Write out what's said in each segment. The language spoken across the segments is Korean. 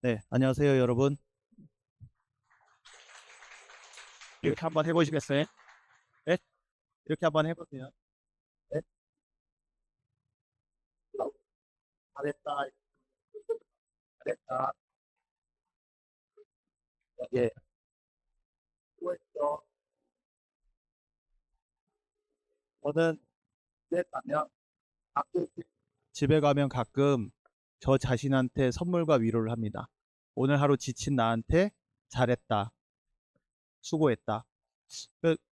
네, 안녕하세요, 여러분. 이렇게 한번 해보시겠어요? 네, 이렇게 한번 해보세요. 네, 잘했다, 잘했다. 예, 수고했어. 저는 가끔 집에 가면 가끔 저 자신한테 선물과 위로를 합니다. 오늘 하루 지친 나한테 잘했다, 수고했다.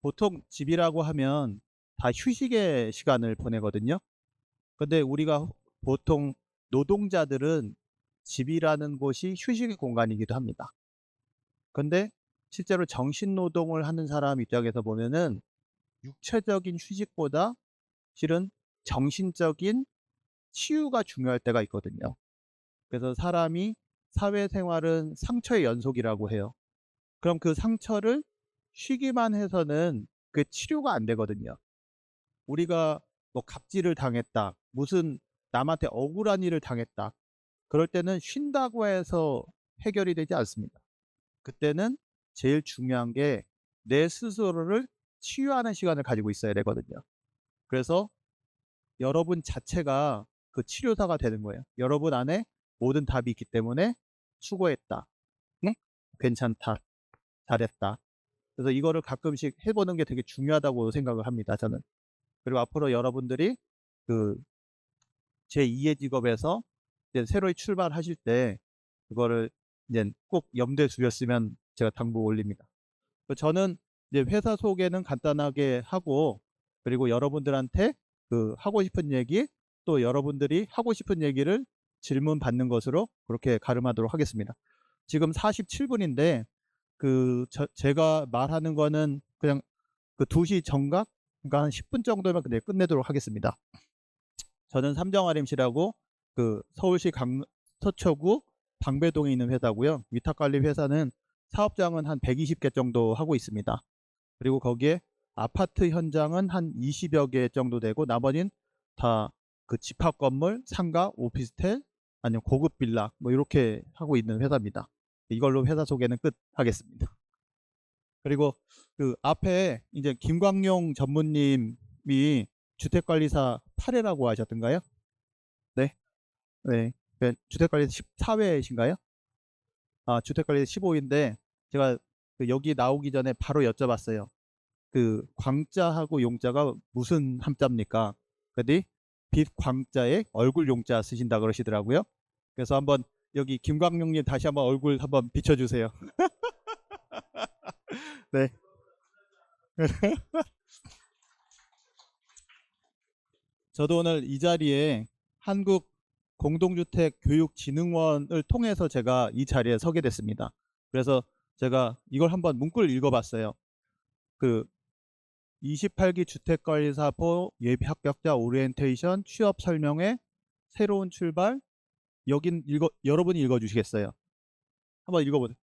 보통 집이라고 하면 다 휴식의 시간을 보내거든요. 근데 우리가 보통 노동자들은 집이라는 곳이 휴식의 공간이기도 합니다. 근데 실제로 정신 노동을 하는 사람 입장에서 보면은 육체적인 휴식보다 실은 정신적인 치유가 중요할 때가 있거든요. 그래서 사람이 사회생활은 상처의 연속이라고 해요. 그럼 그 상처를 쉬기만 해서는 그 치료가 안 되거든요. 우리가 뭐 갑질을 당했다, 무슨 남한테 억울한 일을 당했다, 그럴 때는 쉰다고 해서 해결이 되지 않습니다. 그때는 제일 중요한 게 내 스스로를 치유하는 시간을 가지고 있어야 되거든요. 그래서 여러분 자체가 그 치료사가 되는 거예요. 여러분 안에 모든 답이 있기 때문에 수고했다. 응? 괜찮다. 잘했다. 그래서 이거를 가끔씩 해보는 게 되게 중요하다고 생각을 합니다. 저는. 그리고 앞으로 여러분들이 그 제2의 직업에서 이제 새로이 출발하실 때 그거를 이제 꼭 염두에 두셨으면 제가 당부 올립니다. 저는 이제 회사 소개는 간단하게 하고, 그리고 여러분들한테 그 하고 싶은 얘기, 또 여러분들이 하고 싶은 얘기를 질문 받는 것으로 그렇게 가름하도록 하겠습니다. 지금 47분인데 제가 말하는 거는 그냥 그 2시 정각, 그러니까 한 10분 정도면 끝내도록 하겠습니다. 저는 삼정RMC라고 그 서울시 서초구 방배동에 있는 회사고요. 위탁관리 회사는 사업장은 한 120개 정도 하고 있습니다. 그리고 거기에 아파트 현장은 한 20여 개 정도 되고, 나머지는 다 그 집합 건물, 상가, 오피스텔, 아니면 고급 빌라 뭐 이렇게 하고 있는 회사입니다. 이걸로 회사 소개는 끝 하겠습니다. 그리고 그 앞에 이제 김광용 전무님이 주택관리사 8회라고 하셨던가요? 네. 네. 주택관리사 14회이신가요? 아, 주택관리사 15인데 제가 그 여기 나오기 전에 바로 여쭤봤어요. 그 광자하고 용자가 무슨 함자입니까? 그랬더니 빛 광자에 얼굴 용자 쓰신다 그러시더라고요. 그래서 한번 여기 김광용님 다시 한번 얼굴 한번 비춰주세요. 네. 저도 오늘 이 자리에 한국 공동주택 교육진흥원을 통해서 제가 이 자리에 서게 됐습니다. 그래서 제가 이걸 한번 문구를 읽어봤어요. 그 28기 주택관리사보 예비 합격자 오리엔테이션 취업 설명회 새로운 출발. 여긴 여러분이 읽어주시겠어요? 한번 읽어보세요.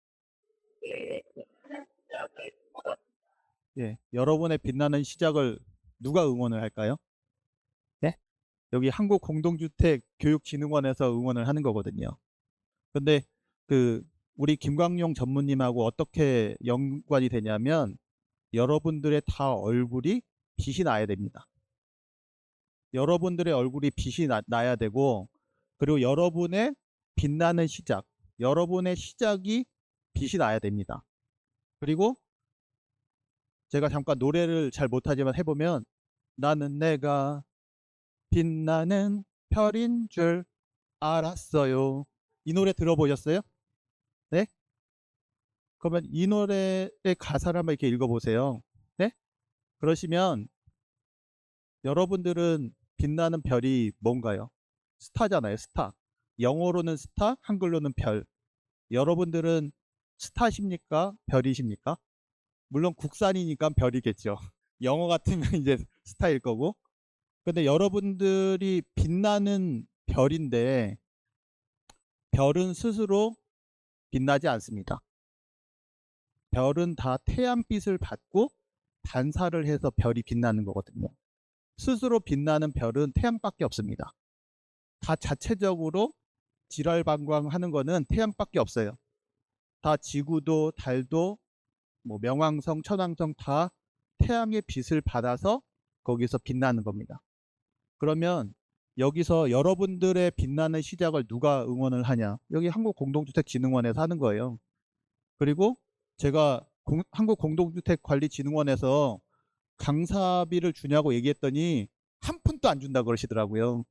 예, 여러분의 빛나는 시작을 누가 응원을 할까요? 네? 여기 한국 공동주택 교육진흥원에서 응원을 하는 거거든요. 근데 그 우리 김광용 전무님하고 어떻게 연관이 되냐면, 여러분들의 다 얼굴이 빛이 나야 됩니다. 여러분들의 얼굴이 빛이 나야 되고, 그리고 여러분의 빛나는 시작, 여러분의 시작이 빛이 나야 됩니다. 그리고 제가 잠깐 노래를 잘 못하지만 해보면, 나는 내가 빛나는 별인 줄 알았어요. 이 노래 들어보셨어요? 네? 그러면 이 노래의 가사를 한번 이렇게 읽어보세요. 네? 그러시면 여러분들은 빛나는 별이 뭔가요? 스타잖아요, 스타. 영어로는 스타, 한글로는 별. 여러분들은 스타십니까? 별이십니까? 물론 국산이니까 별이겠죠. 영어 같으면 이제 스타일 거고. 근데 여러분들이 빛나는 별인데, 별은 스스로 빛나지 않습니다. 별은 다 태양빛을 받고 반사를 해서 별이 빛나는 거거든요. 스스로 빛나는 별은 태양밖에 없습니다. 다 자체적으로 지랄방광하는 거는 태양밖에 없어요. 다 지구도 달도 뭐 명왕성, 천왕성 다 태양의 빛을 받아서 거기서 빛나는 겁니다. 그러면 여기서 여러분들의 빛나는 시작을 누가 응원을 하냐? 여기 한국공동주택진흥원에서 하는 거예요. 그리고 제가 한국공동주택관리진흥원에서 강사비를 주냐고 얘기했더니 한 푼도 안 준다 그러시더라고요.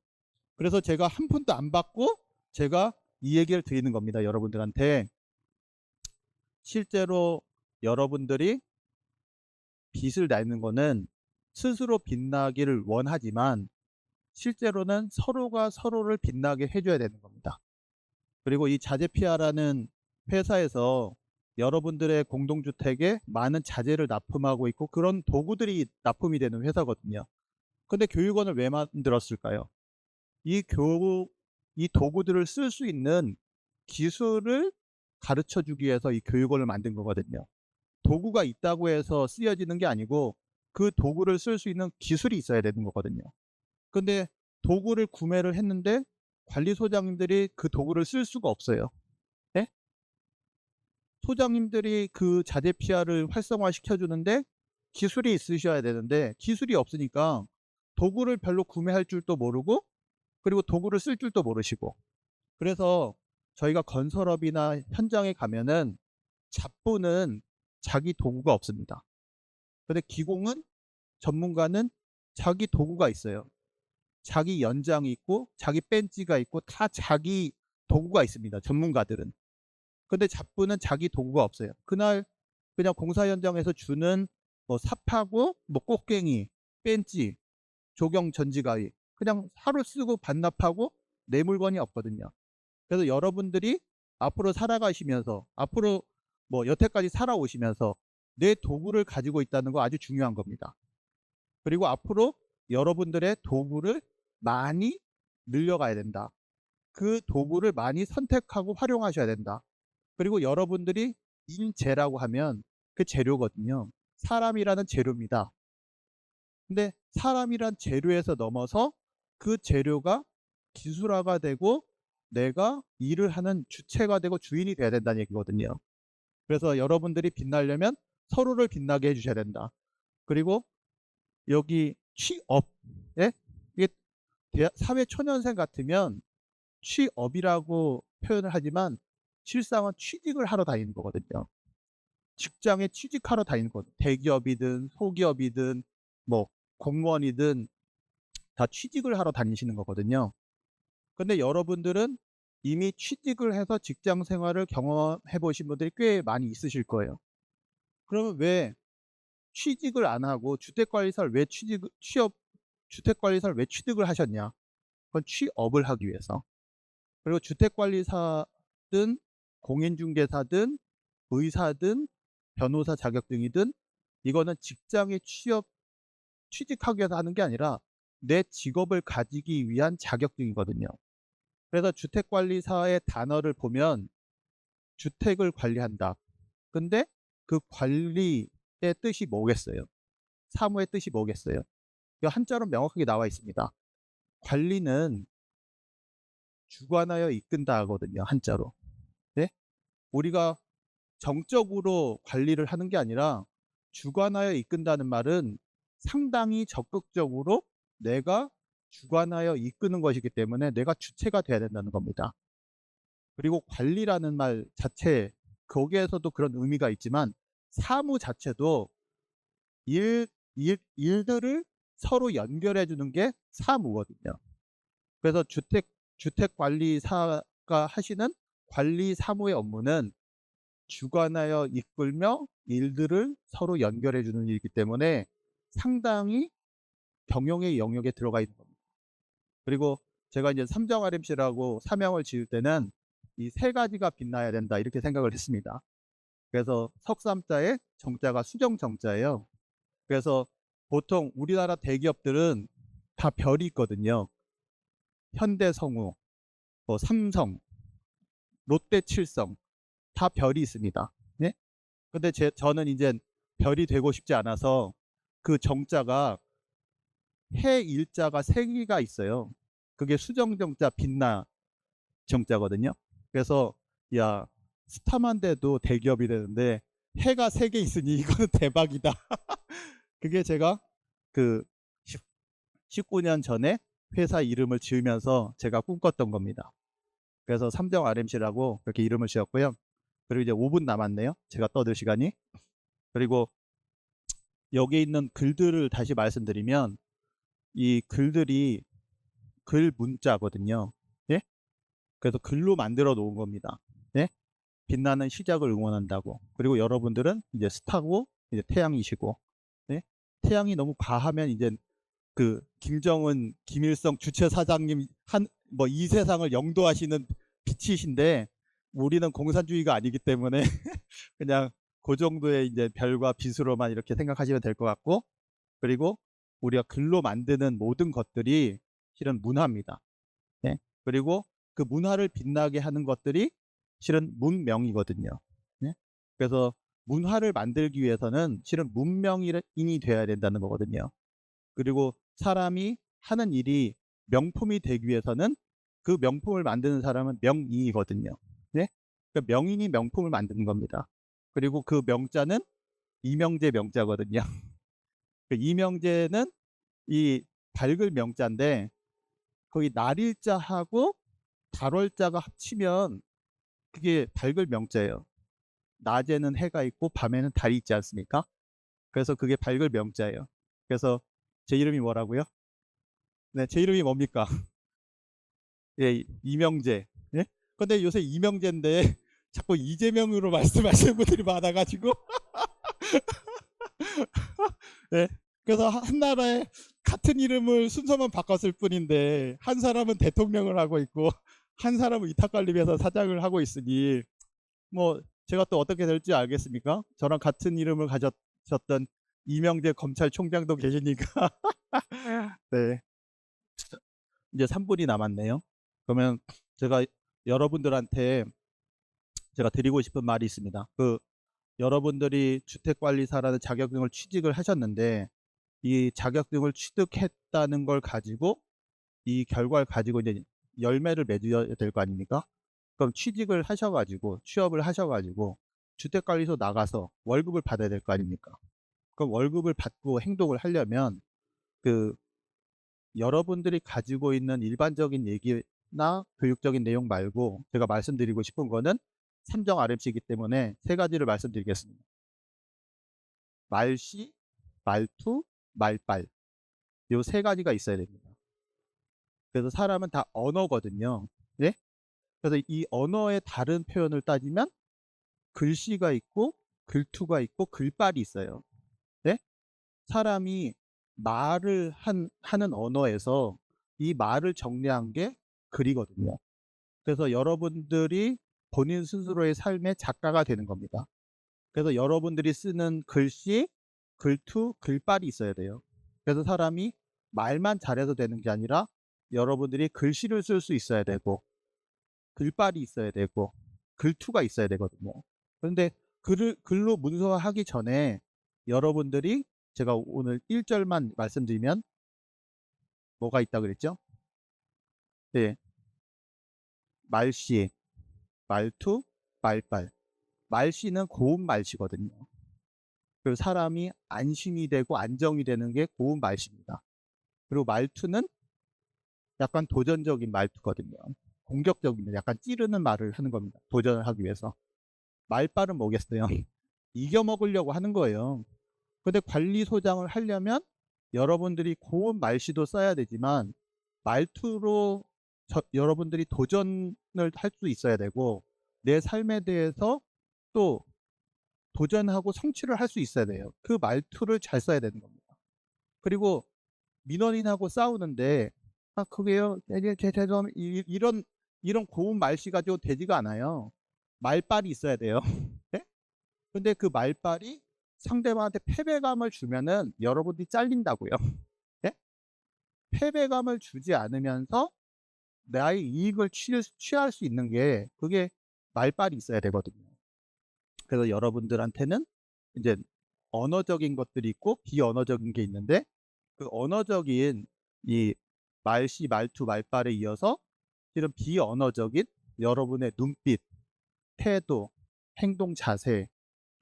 그래서 제가 한 푼도 안 받고 제가 이 얘기를 드리는 겁니다. 여러분들한테. 실제로 여러분들이 빛을 내는 거는 스스로 빛나기를 원하지만 실제로는 서로가 서로를 빛나게 해줘야 되는 겁니다. 그리고 이 자재피아라는 회사에서 여러분들의 공동주택에 많은 자재를 납품하고 있고 그런 도구들이 납품이 되는 회사거든요. 근데 교육원을 왜 만들었을까요? 이 도구들을 쓸 수 있는 기술을 가르쳐 주기 위해서 이 교육원을 만든 거거든요. 도구가 있다고 해서 쓰여지는 게 아니고 그 도구를 쓸 수 있는 기술이 있어야 되는 거거든요. 근데 도구를 구매를 했는데 관리소장님들이 그 도구를 쓸 수가 없어요. 네? 소장님들이 그 자재 피아를 활성화시켜 주는데 기술이 있으셔야 되는데 기술이 없으니까 도구를 별로 구매할 줄도 모르고 그리고 도구를 쓸 줄도 모르시고 그래서 저희가 건설업이나 현장에 가면은 잡부는 자기 도구가 없습니다. 근데 기공은 전문가는 자기 도구가 있어요. 자기 연장이 있고 자기 벤치가 있고 다 자기 도구가 있습니다. 전문가들은. 근데 잡부는 자기 도구가 없어요. 그날 그냥 공사 현장에서 주는 뭐 삽하고 뭐 꽃갱이, 벤치, 조경 전지가위 그냥 하루 쓰고 반납하고 내 물건이 없거든요. 그래서 여러분들이 앞으로 살아가시면서 앞으로 뭐 여태까지 살아오시면서 내 도구를 가지고 있다는 거 아주 중요한 겁니다. 그리고 앞으로 여러분들의 도구를 많이 늘려가야 된다. 그 도구를 많이 선택하고 활용하셔야 된다. 그리고 여러분들이 인재라고 하면 그 재료거든요. 사람이라는 재료입니다. 근데 사람이란 재료에서 넘어서 그 재료가 기술화가 되고 내가 일을 하는 주체가 되고 주인이 돼야 된다는 얘기거든요. 그래서 여러분들이 빛나려면 서로를 빛나게 해주셔야 된다. 그리고 여기 취업, 예? 이게 사회초년생 같으면 취업이라고 표현을 하지만 실상은 취직을 하러 다니는 거거든요. 직장에 취직하러 다니는 거거든요. 대기업이든 소기업이든 뭐 공무원이든 다 취직을 하러 다니시는 거거든요. 근데 여러분들은 이미 취직을 해서 직장 생활을 경험해 보신 분들이 꽤 많이 있으실 거예요. 그러면 왜 취직을 안 하고 주택관리사를 왜 주택관리사를 왜 취득을 하셨냐? 그건 취업을 하기 위해서. 그리고 주택관리사든 공인중개사든 의사든 변호사 자격증이든 이거는 직장에 취직하기 위해서 하는 게 아니라 내 직업을 가지기 위한 자격증이거든요. 그래서 주택관리사의 단어를 보면 주택을 관리한다. 근데 그 관리의 뜻이 뭐겠어요? 사무의 뜻이 뭐겠어요? 이거 한자로 명확하게 나와 있습니다. 관리는 주관하여 이끈다 하거든요. 한자로. 네? 우리가 정적으로 관리를 하는 게 아니라 주관하여 이끈다는 말은 상당히 적극적으로 내가 주관하여 이끄는 것이기 때문에 내가 주체가 돼야 된다는 겁니다. 그리고 관리라는 말 자체 거기에서도 그런 의미가 있지만 사무 자체도 일들을 서로 연결해 주는 게 사무거든요. 그래서 주택관리사가 하시는 관리 사무의 업무는 주관하여 이끌며 일들을 서로 연결해 주는 일이기 때문에 상당히 경영의 영역에 들어가 있는 겁니다. 그리고 제가 이제 삼정 RMC라고 사명을 지을 때는 이 세 가지가 빛나야 된다 이렇게 생각을 했습니다. 그래서 석삼자에 정자가 수정 정자예요. 그래서 보통 우리나라 대기업들은 다 별이 있거든요. 현대성우, 뭐 삼성, 롯데칠성 다 별이 있습니다. 네? 근데 저는 이제 별이 되고 싶지 않아서 그 정자가 해 일자가 세 개가 있어요. 그게 수정정자 빛나 정자거든요. 그래서 야, 스타만 돼도 대기업이 되는데 해가 3개 있으니 이거는 대박이다. 그게 제가 그 19년 전에 회사 이름을 지으면서 제가 꿈꿨던 겁니다. 그래서 삼정 RMC라고 그렇게 이름을 지었고요. 그리고 이제 5분 남았네요. 제가 떠들 시간이. 그리고 여기 있는 글들을 다시 말씀드리면 이 글들이 글 문자거든요. 예? 그래서 글로 만들어 놓은 겁니다. 예? 빛나는 시작을 응원한다고. 그리고 여러분들은 이제 스타고 이제 태양이시고. 예? 태양이 너무 과하면 이제 그 김정은, 김일성 주체 사장님 한 뭐 이 세상을 영도하시는 빛이신데 우리는 공산주의가 아니기 때문에 그냥 그 정도의 이제 별과 빛으로만 이렇게 생각하시면 될 것 같고, 그리고 우리가 글로 만드는 모든 것들이 실은 문화입니다. 네? 그리고 그 문화를 빛나게 하는 것들이 실은 문명이거든요. 네? 그래서 문화를 만들기 위해서는 실은 문명인이 돼야 된다는 거거든요. 그리고 사람이 하는 일이 명품이 되기 위해서는 그 명품을 만드는 사람은 명인이거든요. 네? 그러니까 명인이 명품을 만드는 겁니다. 그리고 그 명자는 이명재 명자거든요. 그 이명재는 이 밝을 명자인데 거기 날일자하고 달월자가 합치면 그게 밝을 명자예요. 낮에는 해가 있고 밤에는 달이 있지 않습니까? 그래서 그게 밝을 명자예요. 그래서 제 이름이 뭐라고요? 네, 제 이름이 뭡니까? 예, 이명재. 예? 근데 요새 이명재인데 자꾸 이재명으로 말씀하시는 분들이 많아가지고 네. 그래서 한 나라에 같은 이름을 순서만 바꿨을 뿐인데 한 사람은 대통령을 하고 있고 한 사람은 이탁관리회사 사장을 하고 있으니 뭐 제가 또 어떻게 될지 알겠습니까? 저랑 같은 이름을 가졌던 이명재 검찰총장도 계시니까 네. 이제 3분이 남았네요. 그러면 제가 여러분들한테 제가 드리고 싶은 말이 있습니다. 그 여러분들이 주택관리사라는 자격증을 취득을 하셨는데 이 자격증을 취득했다는 걸 가지고 이 결과를 가지고 이제 열매를 맺어야 될 거 아닙니까? 그럼 취직을 하셔가지고 취업을 하셔가지고 주택관리소 나가서 월급을 받아야 될 거 아닙니까? 그럼 월급을 받고 행동을 하려면 그 여러분들이 가지고 있는 일반적인 얘기나 교육적인 내용 말고 제가 말씀드리고 싶은 거는 삼정 RMC이기 때문에 3가지를 말씀드리겠습니다. 말씨, 말투, 말빨. 요 3가지가 있어야 됩니다. 그래서 사람은 다 언어거든요. 네? 그래서 이 언어의 다른 표현을 따지면 글씨가 있고 글투가 있고 글빨이 있어요. 네? 사람이 말을 하는 언어에서 이 말을 정리한 게 글이거든요. 그래서 여러분들이 본인 스스로의 삶의 작가가 되는 겁니다. 그래서 여러분들이 쓰는 글씨, 글투, 글빨이 있어야 돼요. 그래서 사람이 말만 잘해서 되는 게 아니라 여러분들이 글씨를 쓸 수 있어야 되고 글빨이 있어야 되고 글투가 있어야 되거든요. 그런데 글로 문서화하기 전에 여러분들이 제가 오늘 1절만 말씀드리면 뭐가 있다 그랬죠? 네. 말씨, 말투, 말빨. 말씨는 고운 말씨거든요. 그리고 사람이 안심이 되고 안정이 되는 게 고운 말씨입니다. 그리고 말투는 약간 도전적인 말투거든요. 공격적입니다. 약간 찌르는 말을 하는 겁니다. 도전을 하기 위해서. 말빨은 뭐겠어요? 이겨먹으려고 하는 거예요. 근데 관리소장을 하려면 여러분들이 고운 말씨도 써야 되지만 말투로 여러분들이 도전을 할 수 있어야 되고 내 삶에 대해서 또 도전하고 성취를 할 수 있어야 돼요. 그 말투를 잘 써야 되는 겁니다. 그리고 민원인하고 싸우는데 아 그게요 죄송합니다 이런 고운 말씨 가지고 되지가 않아요. 말빨이 있어야 돼요. 네? 근데 그 말빨이 상대방한테 패배감을 주면은 여러분들이 잘린다고요. 네? 패배감을 주지 않으면서 나의 이익을 취할 수 있는 게 그게 말빨이 있어야 되거든요. 그래서 여러분들한테는 이제 언어적인 것들이 있고 비언어적인 게 있는데 그 언어적인 이 말씨, 말투, 말빨에 이어서 실은 비언어적인 여러분의 눈빛, 태도, 행동 자세,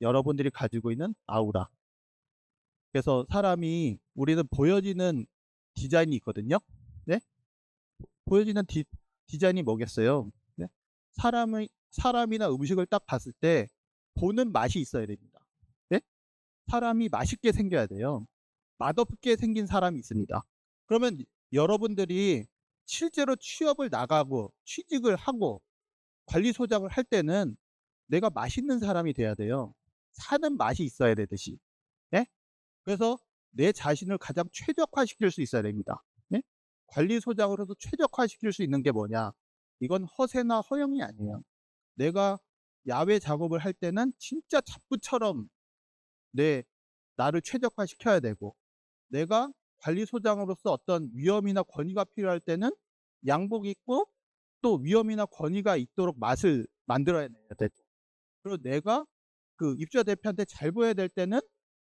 여러분들이 가지고 있는 아우라. 그래서 사람이 우리는 보여지는 디자인이 있거든요. 네? 보여지는 디자인이 뭐겠어요? 네? 사람이나 음식을 딱 봤을 때 보는 맛이 있어야 됩니다. 네? 사람이 맛있게 생겨야 돼요. 맛없게 생긴 사람이 있습니다. 그러면 여러분들이 실제로 취업을 나가고 취직을 하고 관리소장을 할 때는 내가 맛있는 사람이 돼야 돼요. 사는 맛이 있어야 되듯이. 네? 그래서 내 자신을 가장 최적화시킬 수 있어야 됩니다. 네? 관리소장으로서 최적화시킬 수 있는 게 뭐냐? 이건 허세나 허영이 아니에요. 내가 야외 작업을 할 때는 진짜 잡부처럼 나를 최적화시켜야 되고, 내가 관리소장으로서 어떤 위험이나 권위가 필요할 때는 양복 입고 또 위험이나 권위가 있도록 맛을 만들어야 되죠. 그리고 내가 그 입주자 대표한테 잘 보여야 될 때는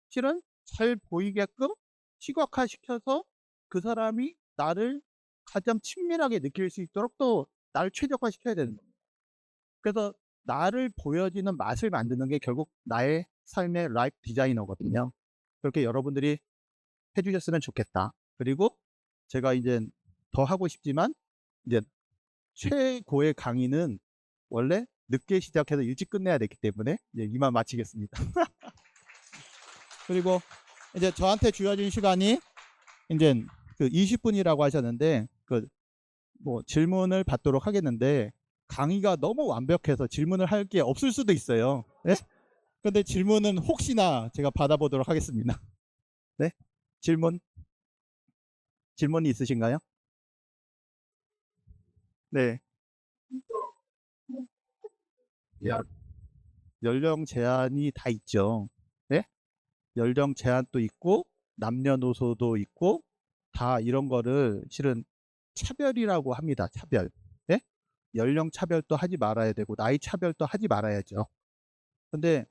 실은 잘 보이게끔 시각화시켜서 그 사람이 나를 가장 친밀하게 느낄 수 있도록 또 나를 최적화시켜야 되는 겁니다. 그래서 나를 보여지는 맛을 만드는 게 결국 나의 삶의 라이프 디자이너거든요. 그렇게 여러분들이 해 주셨으면 좋겠다. 그리고 제가 이제 더 하고 싶지만 이제 최고의 강의는 원래 늦게 시작해서 일찍 끝내야 되기 때문에 이제 이만 마치겠습니다. 그리고 이제 저한테 주어진 시간이 이제 그 20분이라고 하셨는데 그 뭐 질문을 받도록 하겠는데 강의가 너무 완벽해서 질문을 할 게 없을 수도 있어요. 네? 근데 질문은 혹시나 제가 받아보도록 하겠습니다. 네? 질문이 있으신가요? 네. 연- 연령 제한이 다 있죠. 네? 연령 제한도 있고 남녀노소도 있고 다 이런 거를 실은 차별이라고 합니다. 차별. 네? 연령 차별도 하지 말아야 되고 나이 차별도 하지 말아야죠. 근데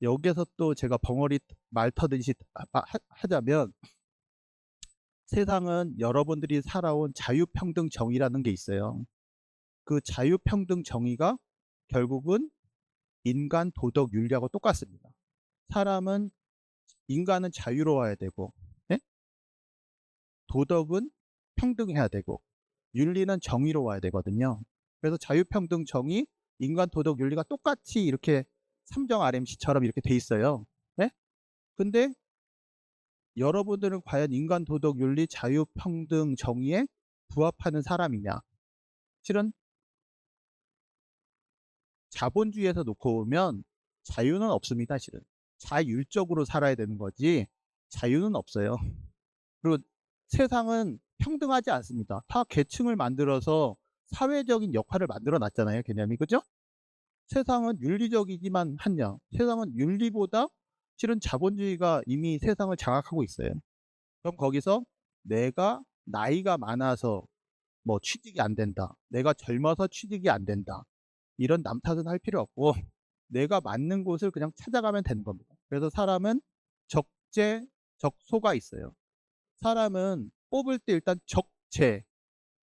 여기에서 또 제가 벙어리 말 터듯이 하자면 세상은 여러분들이 살아온 자유평등 정의라는 게 있어요. 그 자유평등 정의가 결국은 인간 도덕 윤리하고 똑같습니다. 사람은 인간은 자유로워야 되고, 예? 도덕은 평등해야 되고, 윤리는 정의로워야 되거든요. 그래서 자유평등 정의, 인간 도덕 윤리가 똑같이 이렇게 삼정 RMC처럼 이렇게 돼 있어요. 예? 근데 여러분들은 과연 인간 도덕 윤리 자유평등 정의에 부합하는 사람이냐? 실은 자본주의에서 놓고 보면 자유는 없습니다. 실은 자율적으로 살아야 되는 거지 자유는 없어요. 그리고 세상은 평등하지 않습니다. 다 계층을 만들어서 사회적인 역할을 만들어 놨잖아요. 개념이. 그죠? 세상은 윤리적이지만 한냐, 세상은 윤리보다 실은 자본주의가 이미 세상을 장악하고 있어요. 그럼 거기서 내가 나이가 많아서 뭐 취직이 안 된다, 내가 젊어서 취직이 안 된다, 이런 남 탓은 할 필요 없고 내가 맞는 곳을 그냥 찾아가면 되는 겁니다. 그래서 사람은 적재 적소가 있어요. 사람은 뽑을 때 일단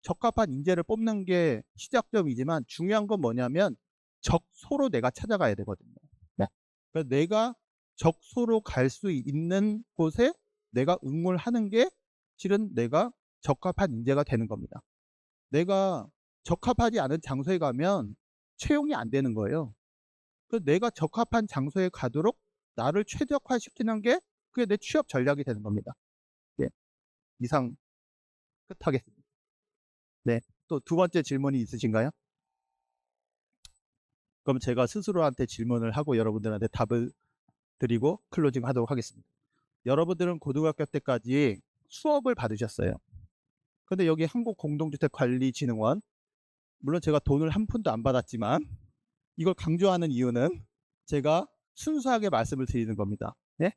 적합한 인재를 뽑는 게 시작점이지만 중요한 건 뭐냐면 적소로 내가 찾아가야 되거든요. 네. 그래서 내가 적소로 갈 수 있는 곳에 내가 응모를 하는 게 실은 내가 적합한 인재가 되는 겁니다. 내가 적합하지 않은 장소에 가면 채용이 안 되는 거예요. 그래서 내가 적합한 장소에 가도록 나를 최적화시키는 게 그게 내 취업 전략이 되는 겁니다. 네. 이상 끝하겠습니다. 네. 또 두 번째 질문이 있으신가요? 그럼 제가 스스로한테 질문을 하고 여러분들한테 답을 드리고 클로징 하도록 하겠습니다. 여러분들은 고등학교 때까지 수업을 받으셨어요. 근데 여기 한국공동주택관리진흥원, 물론 제가 돈을 한 푼도 안 받았지만 이걸 강조하는 이유는 제가 순수하게 말씀을 드리는 겁니다. 네?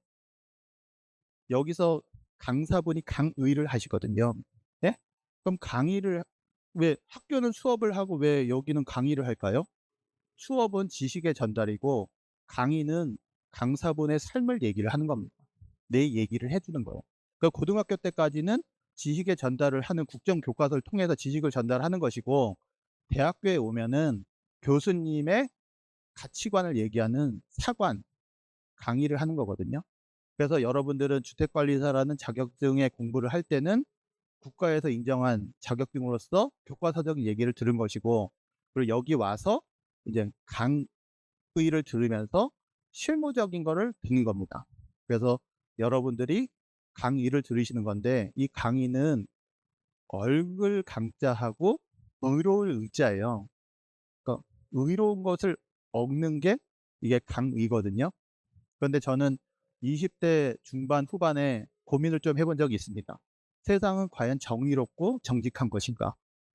여기서 강사분이 강의를 하시거든요. 네? 그럼 강의를, 왜 학교는 수업을 하고 왜 여기는 강의를 할까요? 수업은 지식의 전달이고 강의는 강사분의 삶을 얘기를 하는 겁니다. 내 얘기를 해주는 거예요. 그 고등학교 때까지는 지식의 전달을 하는 국정교과서를 통해서 지식을 전달하는 것이고 대학교에 오면은 교수님의 가치관을 얘기하는 사관 강의를 하는 거거든요. 그래서 여러분들은 주택관리사라는 자격증에 공부를 할 때는 국가에서 인정한 자격증으로서 교과서적인 얘기를 들은 것이고, 그리고 여기 와서 이제 강의를 들으면서 실무적인 거를 듣는 겁니다. 그래서 여러분들이 강의를 들으시는 건데, 이 강의는 얼굴 강자하고 의로울 의자예요. 그러니까 의로운 것을 얻는 게 이게 강의거든요. 그런데 저는 20대 중반 후반에 고민을 좀 해본 적이 있습니다. 세상은 과연 정의롭고 정직한 것인가?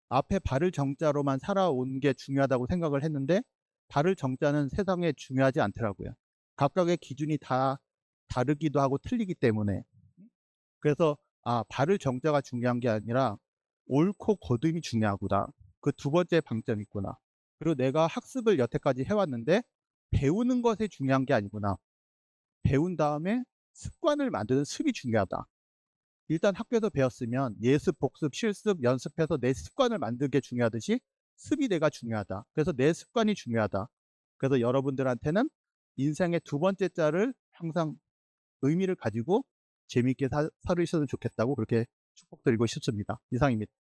앞에 발을 정자로만 살아온 게 중요하다고 생각을 했는데, 발을 정자는 세상에 중요하지 않더라고요. 각각의 기준이 다 다르기도 하고 틀리기 때문에. 그래서 발을 정자가 중요한 게 아니라 옳고 거듭이 중요하구나. 그 두 번째 방점이 있구나. 그리고 내가 학습을 여태까지 해왔는데 배우는 것이 중요한 게 아니구나. 배운 다음에 습관을 만드는 습이 중요하다. 일단 학교에서 배웠으면 예습, 복습, 실습, 연습해서 내 습관을 만드는 게 중요하듯이 습이 내가 중요하다. 그래서 내 습관이 중요하다. 그래서 여러분들한테는 인생의 두 번째 자를 항상 의미를 가지고 재미있게 살으셨으면 좋겠다고 그렇게 축복드리고 싶습니다. 이상입니다.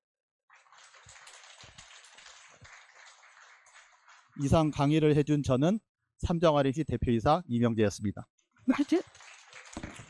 이상 강의를 해준 저는 삼정아리시 대표이사 이명재였습니다.